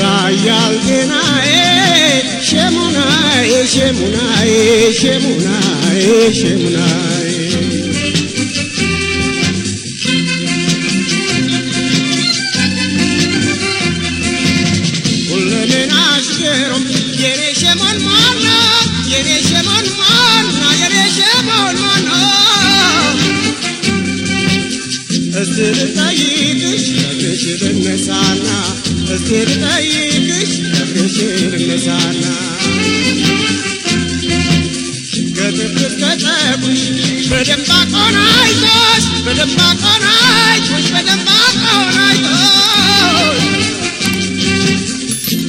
Rayal genae shemunae shemunae shemunae shemunae Kullenen aşkerum yere shemun mana yere shemun mana yere shemun mana Esirtayıkış yakışır mesana Esirtayıkış yakışır mesana Götürdük kötebuş Bedim bakon aytoş Bedim bakon aytoş Bedim bakon aytoş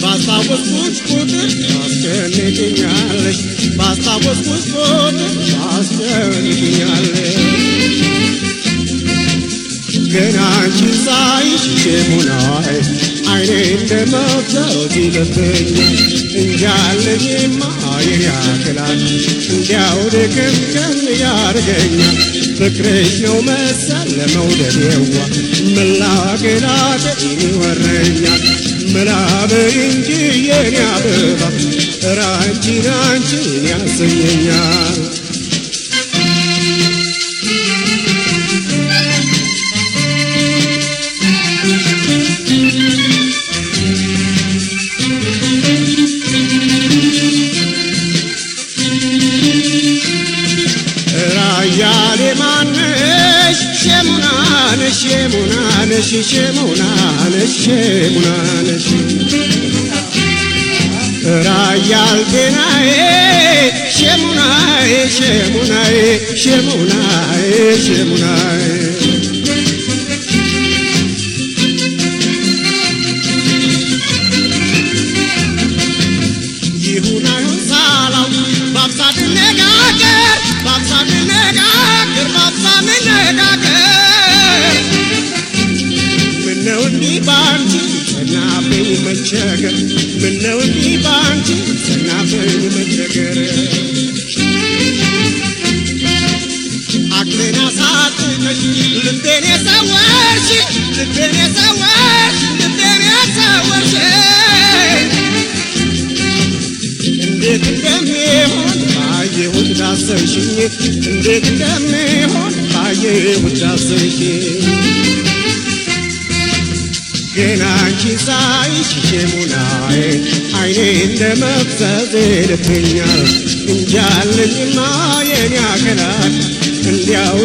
Basavuzmuş budur Askönlüdünyalış Basavuzmuş budur Askönlüdünyalış ገናንቺ ሳይሽ ሸሙናይ አይኔ እንደመብዛት ይለብኛል እንጃለኝማ የኔ ያክላል እንዲያው ድክምክም ያርገኛል ፍቅርሽ ነው መሰል ለመውደዴዋ መላገላገኝ ይወረኛል መላበይ እንጂ የኔ አበባ ራንቺን አንቺን ያሰኘኛል Rayale manesh shemunanesh shemunanesh shemunanesh shemunanesh Rayal genae shemunae shemunae shemunae shemunae Yihunay salam babsat negager babsat negager babsat negager Minnew di banti senapay machager Minnew di banti senapay machager Aklena satnesh lübene sawarshi lübene sawarshi lübene sawarshi እንዴት እንደሚሆን ባየሁት ዳሰሽኝ እንዴት እንደሚሆን ባየሁት ዳሰሽኝ ገና አንቺን ሳይሽ ሸሙናዬ አይኔ እንደመፍዘዝ ይልብኛል እንጃለኝማ የኔ አካላት እንዲያው